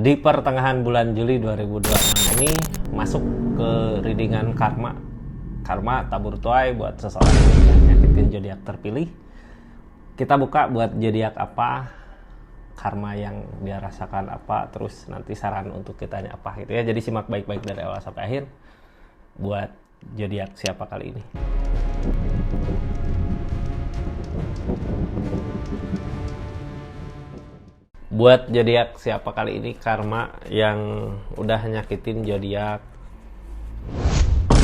Di pertengahan bulan Juli 2026 ini masuk ke readingan karma. Karma tabur tuai buat seseorang yang nyakitin zodiak terpilih. Kita buka buat zodiak apa, karma yang dia rasakan apa, terus nanti saran untuk kitanya apa gitu ya. Jadi simak baik-baik dari awal sampai akhir buat zodiak siapa kali ini. Buat zodiak siapa kali ini, karma yang udah nyakitin zodiak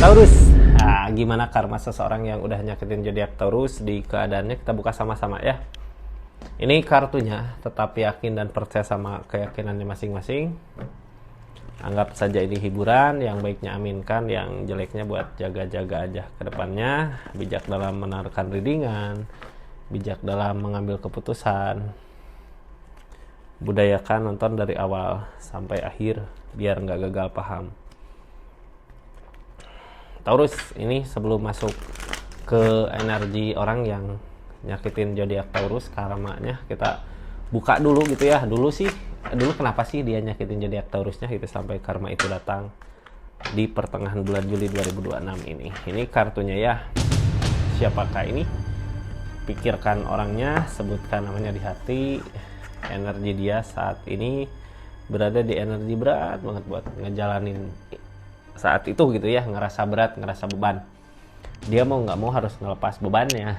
Taurus. Nah, gimana karma seseorang yang udah nyakitin zodiak Taurus di keadaannya, kita buka sama-sama ya. Ini kartunya, tetap yakin dan percaya sama keyakinannya masing-masing. Anggap saja ini hiburan, yang baiknya aminkan, yang jeleknya buat jaga-jaga aja ke depannya. Bijak dalam menaruhkan readingan, bijak dalam mengambil keputusan. Budayakan nonton dari awal sampai akhir biar nggak gagal paham. Taurus, ini sebelum masuk ke energi orang yang nyakitin zodiak Taurus, karmanya kita buka dulu gitu ya. Dulu kenapa sih dia nyakitin zodiak Taurusnya gitu sampai karma itu datang di pertengahan bulan Juli 2026 ini. Ini kartunya ya. Siapakah ini? Pikirkan orangnya, sebutkan namanya di hati. Energi dia saat ini berada di energi berat banget buat ngejalanin saat itu gitu ya, ngerasa berat, ngerasa beban. Dia mau nggak mau harus ngelepas bebannya.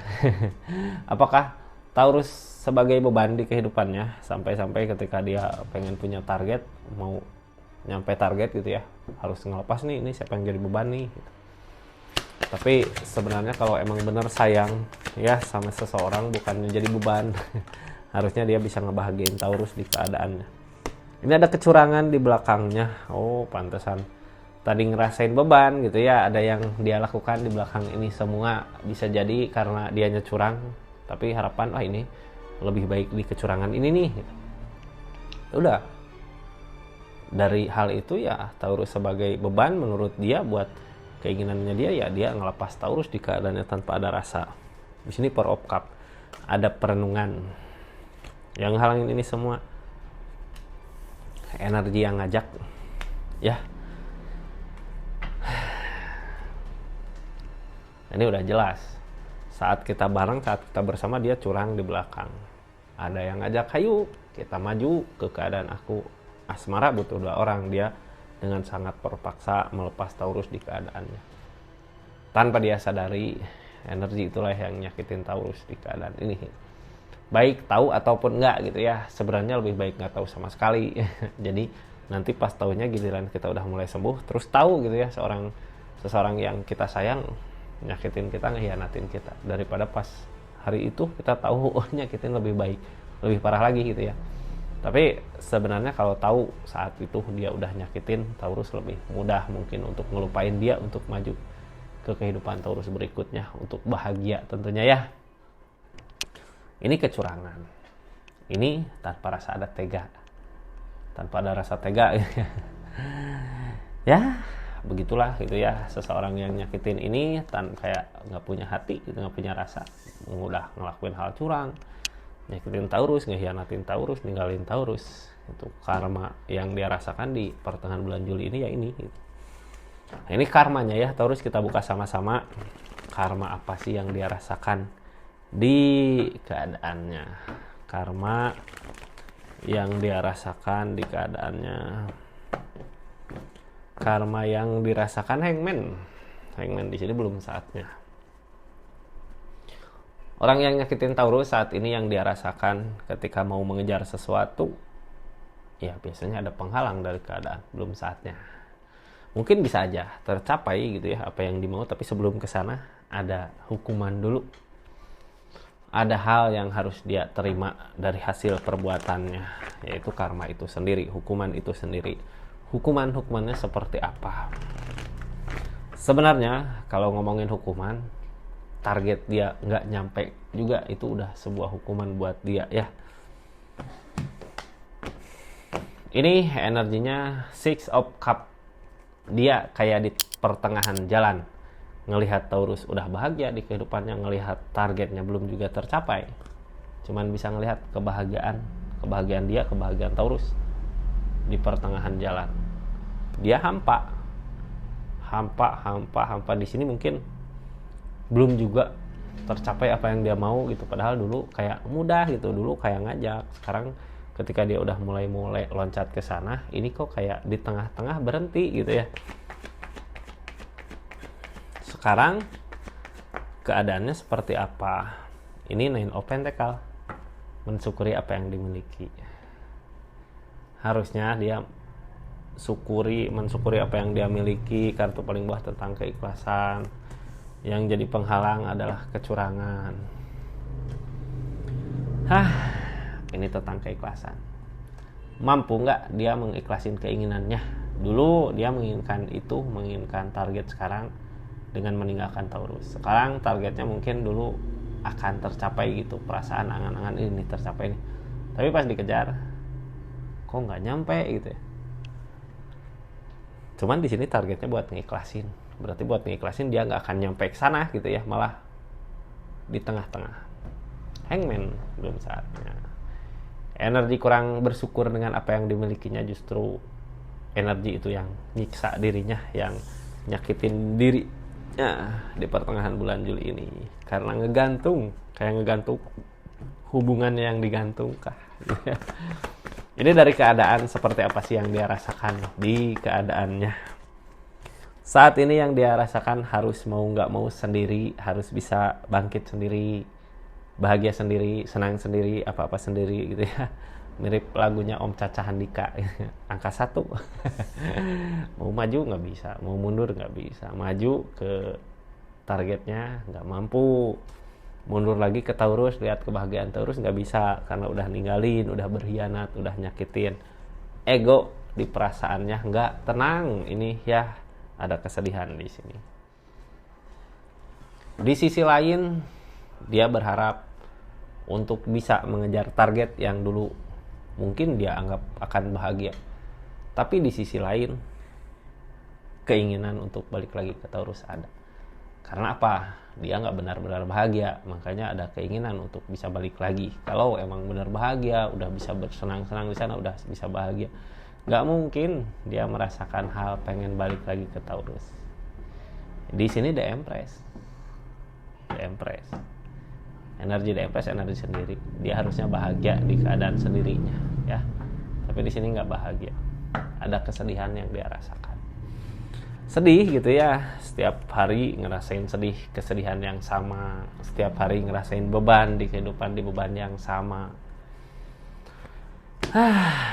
Apakah Taurus sebagai beban di kehidupannya sampai-sampai ketika dia pengen punya target, mau nyampe target gitu ya, harus ngelepas nih, ini siapa yang jadi beban nih gitu. Tapi sebenarnya kalau emang bener sayang ya sama seseorang, bukan jadi beban. Harusnya dia bisa ngebahagiain Taurus di keadaannya. Ini ada kecurangan di belakangnya. Oh, pantesan tadi ngerasain beban gitu ya. Ada yang dia lakukan di belakang ini semua. Bisa jadi karena dianya curang. Tapi harapan, ini lebih baik di kecurangan ini nih. Udah. Dari hal itu ya, Taurus sebagai beban menurut dia buat keinginannya dia, ya dia ngelepas Taurus di keadaannya tanpa ada rasa. Di sini Four of Cup. Ada perenungan. Yang halangin ini semua energi yang ngajak ya. Ini udah jelas, saat kita bareng, saat kita bersama, dia curang di belakang. Ada yang ngajak, hayu kita maju ke keadaan aku asmara, butuh dua orang. Dia dengan sangat terpaksa melepas Taurus di keadaannya tanpa dia sadari. Energi itulah yang nyakitin Taurus di keadaan ini. Baik tahu ataupun enggak gitu ya, sebenarnya lebih baik nggak tahu sama sekali. Jadi nanti pas tahunya giliran kita udah mulai sembuh, terus tahu gitu ya, seseorang yang kita sayang nyakitin kita, ngehianatin kita, daripada pas hari itu kita tahu nyakitin lebih baik, lebih parah lagi gitu ya. Tapi sebenarnya kalau tahu saat itu dia udah nyakitin Taurus, lebih mudah mungkin untuk ngelupain dia, untuk maju ke kehidupan Taurus berikutnya, untuk bahagia tentunya ya. Ini kecurangan. Ini tanpa rasa ada tega. Tanpa ada rasa tega. Ya, begitulah gitu ya. Seseorang yang nyakitin ini kayak nggak punya hati, gitu, nggak punya rasa. Udah ngelakuin hal curang. Nyakitin Taurus, ngehianatin Taurus, ninggalin Taurus. Itu karma yang dia rasakan di pertengahan bulan Juli ini ya ini. Gitu. Nah, ini karmanya ya, Taurus, kita buka sama-sama. Karma apa sih yang dia rasakan di keadaannya? Karma yang dia rasakan di keadaannya. Karma yang dirasakan Hangman. Hangman di sini belum saatnya. Orang yang nyakitin Taurus saat ini yang dia rasakan ketika mau mengejar sesuatu, ya biasanya ada penghalang dari keadaan, belum saatnya. Mungkin bisa aja tercapai gitu ya apa yang dimau, tapi sebelum ke sana ada hukuman dulu. Ada hal yang harus dia terima dari hasil perbuatannya, yaitu karma itu sendiri, hukuman itu sendiri. Hukumannya seperti apa? Sebenarnya kalau ngomongin hukuman, target dia nggak nyampe juga, itu udah sebuah hukuman buat dia ya. Ini energinya Six of Cup. Dia kayak di pertengahan jalan. Ngelihat Taurus udah bahagia di kehidupannya, ngelihat targetnya belum juga tercapai, cuman bisa ngelihat kebahagiaan dia, kebahagiaan Taurus. di pertengahan jalan. Dia hampa di sini, mungkin belum juga tercapai apa yang dia mau gitu. Padahal dulu kayak mudah gitu, dulu kayak ngajak. Sekarang ketika dia udah mulai loncat ke sana, ini kok kayak di tengah-tengah berhenti gitu ya. Sekarang keadaannya seperti apa? Ini 9 of Pentacle, mensyukuri apa yang dimiliki. Harusnya dia mensyukuri apa yang dia miliki. Kartu paling bawah tentang keikhlasan. Yang jadi penghalang adalah kecurangan. Ini tentang keikhlasan. Mampu nggak dia mengiklasin keinginannya? Dulu dia menginginkan target. Sekarang dengan meninggalkan Taurus, sekarang targetnya mungkin dulu akan tercapai gitu, perasaan angan-angan ini tercapai nih, tapi pas dikejar kok nggak nyampe gitu ya. Cuman di sini targetnya buat ngiklasin, berarti buat ngiklasin dia nggak akan nyampe ke sana gitu ya, malah di tengah-tengah. Hangman, belum saatnya. Energi kurang bersyukur dengan apa yang dimilikinya, justru energi itu yang nyiksa dirinya, yang nyakitin diri di pertengahan bulan Juli ini. Karena kayak ngegantung hubungan yang digantung kah. Ini dari keadaan seperti apa sih yang dia rasakan di keadaannya saat ini. Yang dia rasakan harus mau nggak mau sendiri, harus bisa bangkit sendiri, bahagia sendiri, senang sendiri, apa-apa sendiri gitu ya. Mirip lagunya Om Caca Handika, angka 1. Mau maju nggak bisa, mau mundur nggak bisa. Maju ke targetnya nggak mampu, mundur lagi ke Taurus, lihat kebahagiaan Taurus nggak bisa karena udah ninggalin, udah berkhianat, udah nyakitin ego di perasaannya, nggak tenang. Ini ya ada kesedihan di sini. Di sisi lain dia berharap untuk bisa mengejar target yang dulu mungkin dia anggap akan bahagia, tapi di sisi lain keinginan untuk balik lagi ke Taurus ada. Karena apa? Dia nggak benar-benar bahagia, makanya ada keinginan untuk bisa balik lagi. Kalau emang benar bahagia, udah bisa bersenang-senang di sana, udah bisa bahagia, nggak mungkin dia merasakan hal pengen balik lagi ke Taurus. Di sini The Empress. Energi The Empress, energi sendiri. Dia harusnya bahagia di keadaan sendirinya, ya. Tapi di sini nggak bahagia. Ada kesedihan yang dia rasakan. Sedih gitu ya, setiap hari ngerasain kesedihan yang sama, setiap hari ngerasain beban di kehidupan, di beban yang sama.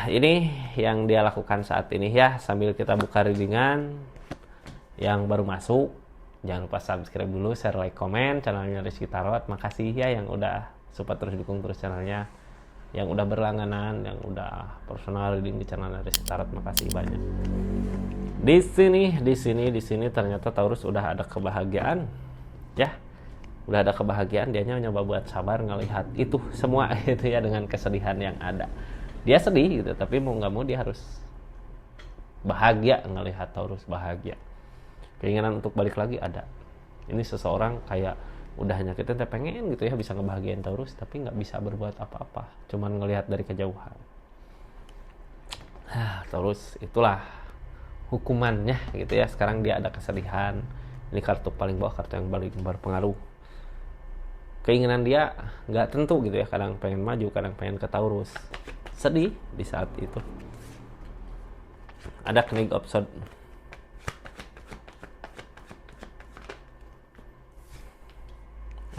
Ini yang dia lakukan saat ini ya, sambil kita buka readingan. Yang baru masuk, jangan lupa subscribe dulu, share, like, komen channelnya Rizky Tarot. Makasih ya yang udah support terus, dukung terus channelnya. Yang udah berlangganan, yang udah personal reading di channelnya Rizky Tarot, makasih banyak. Di sini ternyata Taurus udah ada kebahagiaan, ya, udah ada kebahagiaan. Dianya nyoba buat sabar ngelihat itu semua gitu ya, dengan kesedihan yang ada. Dia sedih gitu, tapi mau nggak mau dia harus bahagia ngelihat Taurus bahagia. Keinginan untuk balik lagi ada. Ini seseorang kayak udah nyakitin, tapi pengen gitu ya bisa ngebahagiain Taurus, tapi nggak bisa berbuat apa-apa, cuman ngelihat dari kejauhan. Taurus, itulah hukumannya gitu ya. Sekarang dia ada kesedihan. Ini kartu paling bawah, kartu yang paling berpengaruh. Keinginan dia nggak tentu gitu ya, kadang pengen maju, kadang pengen ke Taurus. Sedih di saat itu. Ada Knigh of Swords.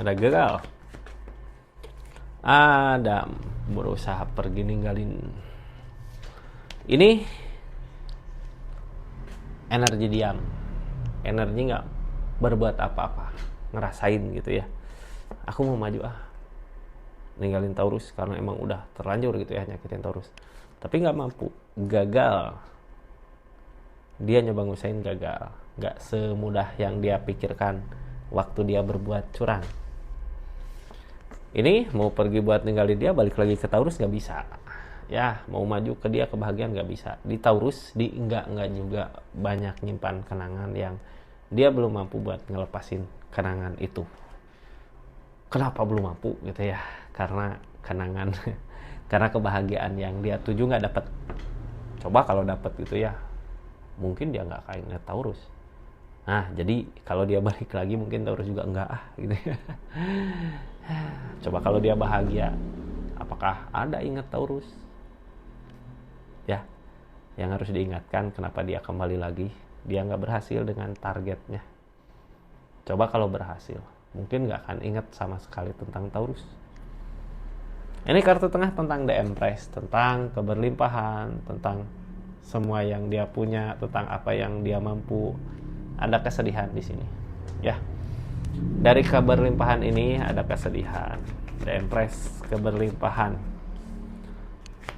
Ada gagal. Ada berusaha pergi ninggalin. Ini energi diam, energi nggak berbuat apa-apa, ngerasain gitu ya. Aku mau maju ninggalin Taurus karena emang udah terlanjur gitu ya nyakitin Taurus, tapi nggak mampu, gagal. Dia nyoba ngusahain, gagal. Nggak semudah yang dia pikirkan waktu dia berbuat curang. Ini mau pergi buat ninggalin dia, balik lagi ke Taurus nggak bisa. Ya, mau maju ke dia kebahagiaan nggak bisa. Di Taurus nggak juga banyak nyimpan kenangan yang dia belum mampu buat ngelepasin kenangan itu. Kenapa belum mampu gitu ya? Karena kenangan, karena kebahagiaan yang dia tuju nggak dapat. Coba kalau dapat gitu ya, mungkin dia nggak akan ingat Taurus. Nah, jadi kalau dia balik lagi mungkin Taurus juga enggak gitu ya. Coba kalau dia bahagia, apakah ada ingat Taurus? Ya, yang harus diingatkan kenapa dia kembali lagi. Dia nggak berhasil dengan targetnya. Coba kalau berhasil, mungkin nggak akan ingat sama sekali tentang Taurus. Ini kartu tengah tentang The Empress, tentang keberlimpahan, tentang semua yang dia punya, tentang apa yang dia mampu. Ada kesedihan di sini, ya. Dari keberlimpahan ini ada kesedihan. The Empress, keberlimpahan,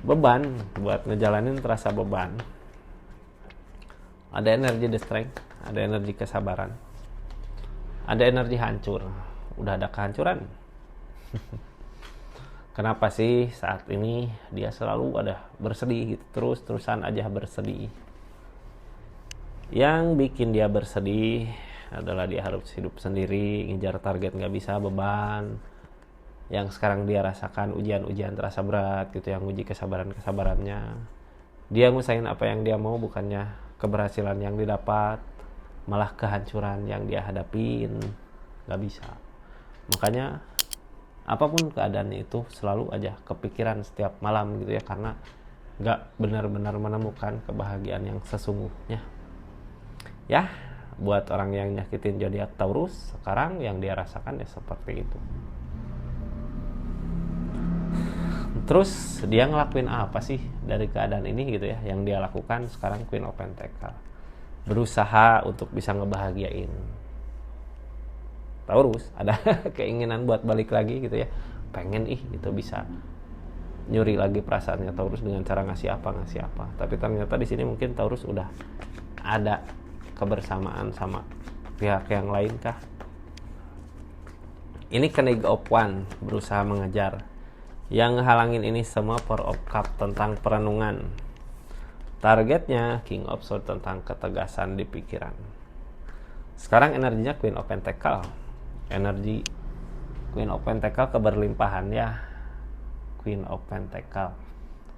beban buat ngejalanin terasa beban. Ada energi the strength, ada energi kesabaran, ada energi hancur. Udah ada kehancuran. Kenapa sih saat ini dia selalu ada bersedih gitu, terus-terusan aja bersedih. Yang bikin dia bersedih adalah dia harus hidup sendiri, ngejar target nggak bisa, beban. Yang sekarang dia rasakan ujian-ujian terasa berat gitu, yang uji kesabarannya. Dia ngusahain apa yang dia mau, bukannya keberhasilan yang didapat, malah kehancuran yang dia hadapin. Nggak bisa. Makanya apapun keadaannya itu selalu aja kepikiran setiap malam gitu ya, karena nggak benar-benar menemukan kebahagiaan yang sesungguhnya. Ya, buat orang yang nyakitin zodiak Taurus, sekarang yang dia rasakan ya seperti itu. Terus dia ngelakuin apa sih dari keadaan ini gitu ya? Yang dia lakukan sekarang Queen of Pentacle, berusaha untuk bisa ngebahagiain Taurus. Ada keinginan buat balik lagi gitu ya, pengen gitu bisa nyuri lagi perasaannya Taurus dengan cara ngasih apa. Tapi ternyata di sini mungkin Taurus udah ada kebersamaan sama pihak yang lain kah? Ini Knight's of Wands, berusaha mengejar. Yang halangin ini semua Four of Cups, tentang perenungan. Targetnya King of Swords, tentang ketegasan di pikiran. Sekarang energinya Queen of Pentacle. Energi Queen of Pentacle keberlimpahan ya. Queen of Pentacle.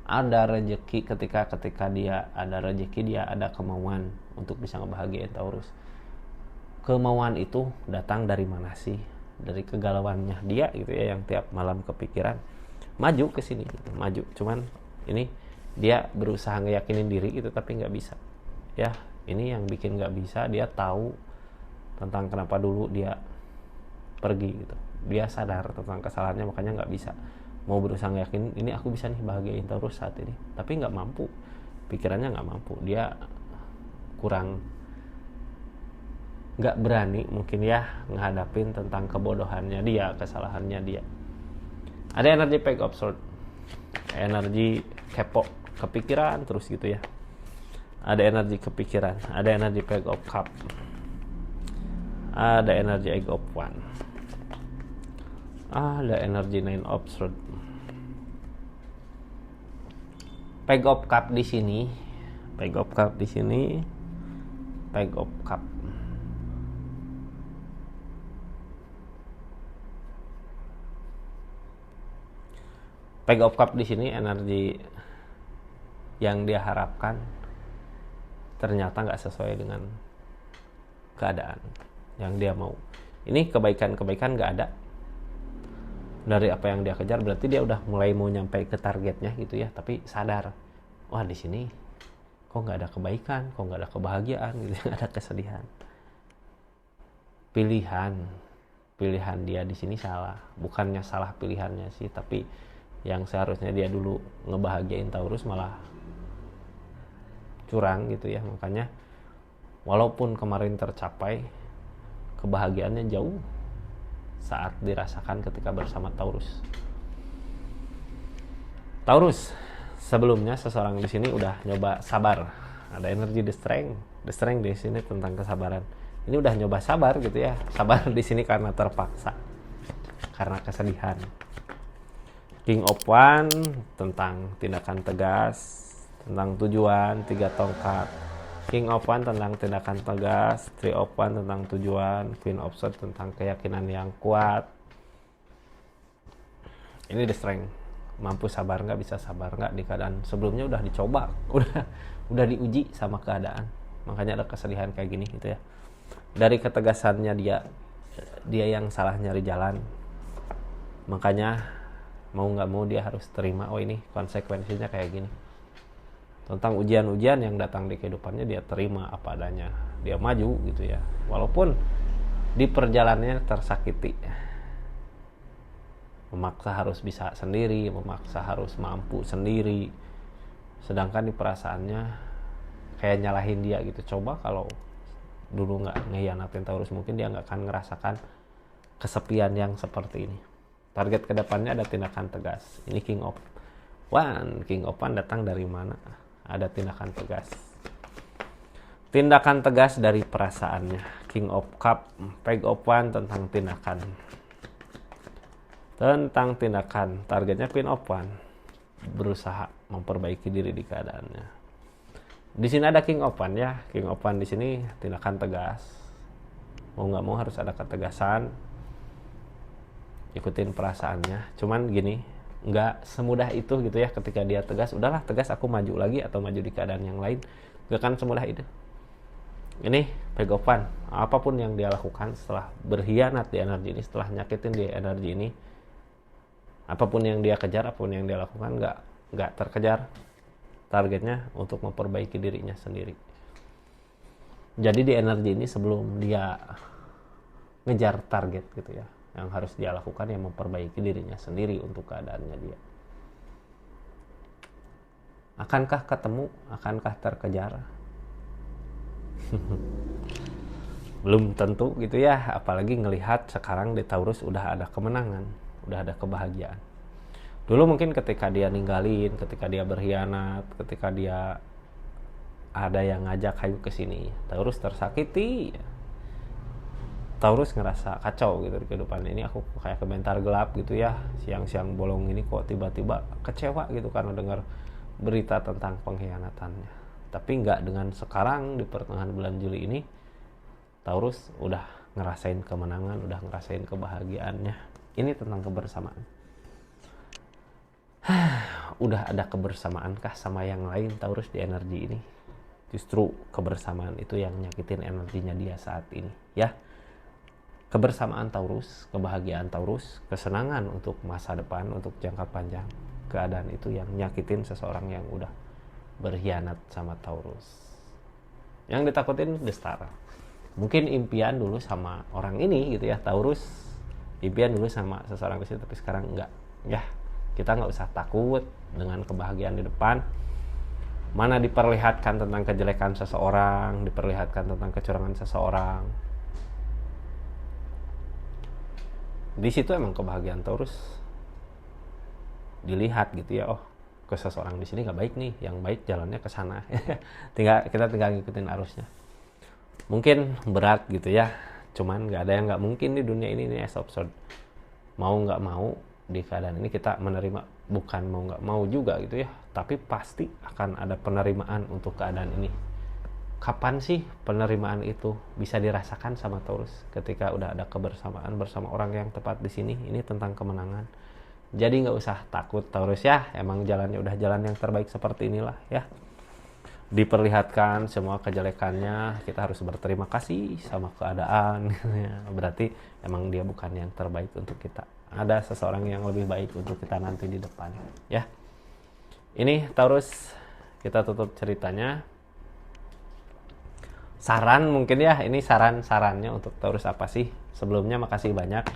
Ada rezeki ketika dia ada rezeki, dia ada kemauan untuk bisa ngebahagiain Taurus. Kemauan itu datang dari mana sih? Dari kegalauannya dia gitu ya, yang tiap malam kepikiran. Maju ke sini gitu, maju. Cuman ini dia berusaha ngeyakinin diri gitu, tapi nggak bisa. Ya, ini yang bikin nggak bisa. Dia tahu tentang kenapa dulu dia pergi gitu. Dia sadar tentang kesalahannya, makanya nggak bisa. Mau berusaha ngeyakinin ini aku bisa nih bahagiain Taurus saat ini, tapi nggak mampu. Pikirannya nggak mampu. Dia kurang, nggak berani mungkin ya ngehadapin tentang kebodohannya dia, kesalahannya dia. Ada energi Page of Swords, energi kepo, kepikiran terus gitu ya. Ada energi kepikiran, ada energi Page of Cup, ada energi Egg of Wands, ada energi Nine of Swords. Page of Cup di sini, Page of Cup di sini, Page of Cup. Page of Cup di sini energi yang dia harapkan ternyata nggak sesuai dengan keadaan yang dia mau. Ini kebaikan-kebaikan nggak ada dari apa yang dia kejar. Berarti dia udah mulai mau nyampe ke targetnya gitu ya, tapi sadar, wah di sini kok nggak ada kebaikan, kok nggak ada kebahagiaan gitu, ada kesedihan. Pilihan dia di sini salah. Bukannya salah pilihannya sih, tapi yang seharusnya dia dulu ngebahagiain Taurus malah curang gitu ya. Makanya walaupun kemarin tercapai, kebahagiaannya jauh saat dirasakan ketika bersama Taurus. Taurus, sebelumnya seseorang di sini udah nyoba sabar. Ada energi the strength di sini tentang kesabaran. Ini udah nyoba sabar gitu ya. Sabar di sini karena terpaksa, karena kesedihan. King of Wands tentang tindakan tegas, tentang tujuan, 3 tongkat. King of Wands tentang tindakan tegas, 3 of Wands tentang tujuan, Queen of Swords tentang keyakinan yang kuat. Ini the strength. mampu sabar nggak, bisa sabar nggak di keadaan sebelumnya udah dicoba, udah diuji sama keadaan. Makanya ada kesedihan kayak gini gitu ya. Dari ketegasannya dia yang salah nyari jalan. Makanya mau nggak mau dia harus terima, oh ini konsekuensinya kayak gini. Tentang ujian-ujian yang datang di kehidupannya dia terima apa adanya. Dia maju gitu ya. Walaupun di perjalanannya tersakiti. Memaksa harus bisa sendiri, memaksa harus mampu sendiri. Sedangkan di perasaannya kayak nyalahin dia gitu. Coba kalau dulu nggak ngehianatin Taurus, mungkin dia nggak akan ngerasakan kesepian yang seperti ini. Target kedepannya ada tindakan tegas. Ini King of One datang dari mana? Ada tindakan tegas. Tindakan tegas dari perasaannya. King of Cup, Page of One tentang tindakan. Tentang tindakan, targetnya Queen of One. Berusaha memperbaiki diri di keadaannya. Di sini ada King of One ya. King of One di sini tindakan tegas. Mau nggak mau harus ada ketegasan. Ikutin perasaannya. Cuman gini, nggak semudah itu gitu ya. Ketika dia tegas, udahlah tegas aku maju lagi atau maju di keadaan yang lain. Nggak kan semudah itu. Ini Page of One. Apapun yang dia lakukan setelah berkhianat di energi ini, setelah nyakitin di energi ini, apapun yang dia kejar, apapun yang dia lakukan nggak terkejar. Targetnya untuk memperbaiki dirinya sendiri. Jadi di energi ini sebelum dia ngejar target gitu ya, yang harus dia lakukan yang memperbaiki dirinya sendiri untuk keadaannya dia. Akankah ketemu? Akankah terkejar? Belum tentu gitu ya, apalagi ngelihat sekarang di Taurus udah ada kemenangan, udah ada kebahagiaan. Dulu mungkin ketika dia ninggalin, ketika dia berkhianat, ketika dia ada yang ngajak hayu ke sini, Taurus tersakiti. Taurus ngerasa kacau gitu di kehidupan ini. Aku kayak kebentar gelap gitu ya, siang-siang bolong ini kok tiba-tiba kecewa gitu karena dengar berita tentang pengkhianatannya. Tapi nggak dengan sekarang di pertengahan bulan Juli ini, Taurus udah ngerasain kemenangan, udah ngerasain kebahagiaannya. Ini tentang kebersamaan. Udah ada kebersamaankah sama yang lain Taurus di energi ini? Justru kebersamaan itu yang nyakitin energinya dia saat ini ya. Kebersamaan Taurus, kebahagiaan Taurus, kesenangan untuk masa depan, untuk jangka panjang. Keadaan itu yang nyakitin seseorang yang udah berkhianat sama Taurus. Yang ditakutin The Star. Mungkin impian dulu sama orang ini gitu ya, Taurus. Impian dulu sama seseorang itu, tapi sekarang enggak. Ya, kita nggak usah takut dengan kebahagiaan di depan. Mana diperlihatkan tentang kejelekan seseorang, diperlihatkan tentang kecurangan seseorang. Di situ emang kebahagiaan Taurus dilihat gitu ya, oh ke seseorang di sini nggak baik nih, yang baik jalannya ke sana. Kita tinggal ngikutin arusnya. Mungkin berat gitu ya, cuman nggak ada yang nggak mungkin di dunia ini as absurd. Mau nggak mau di keadaan ini kita menerima, bukan mau nggak mau juga gitu ya, tapi pasti akan ada penerimaan untuk keadaan ini. Kapan sih penerimaan itu bisa dirasakan sama Taurus? Ketika udah ada kebersamaan bersama orang yang tepat di sini. Ini tentang kemenangan. Jadi nggak usah takut Taurus ya, emang jalannya udah jalan yang terbaik seperti inilah ya. Diperlihatkan semua kejelekannya, kita harus berterima kasih sama keadaan. Berarti emang dia bukan yang terbaik untuk kita. Ada seseorang yang lebih baik untuk kita nanti di depan ya. Ini Taurus, kita tutup ceritanya. Saran mungkin ya, ini saran-sarannya untuk Taurus apa sih? Sebelumnya makasih banyak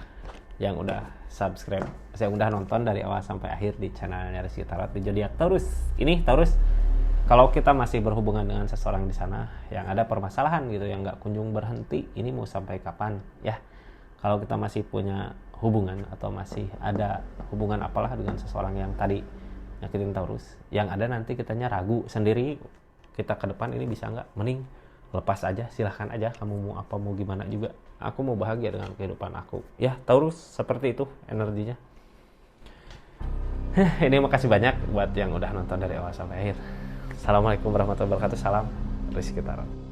yang udah subscribe, yang udah nonton dari awal sampai akhir di channelnya Rizky Tarot di Zodiak Taurus. Ini Taurus, kalau kita masih berhubungan dengan seseorang di sana yang ada permasalahan gitu, yang nggak kunjung berhenti, ini mau sampai kapan ya? Kalau kita masih punya hubungan atau masih ada hubungan apalah dengan seseorang yang tadi nyakitin Taurus, yang ada nanti kitanya ragu sendiri, kita ke depan ini bisa nggak? Mending lepas aja, silahkan aja, kamu mau apa mau gimana juga, aku mau bahagia dengan kehidupan aku ya Taurus. Seperti itu energinya. Ini makasih banyak buat yang udah nonton dari awal sampai akhir. Assalamualaikum warahmatullahi wabarakatuh. Salam Rizky Tarot.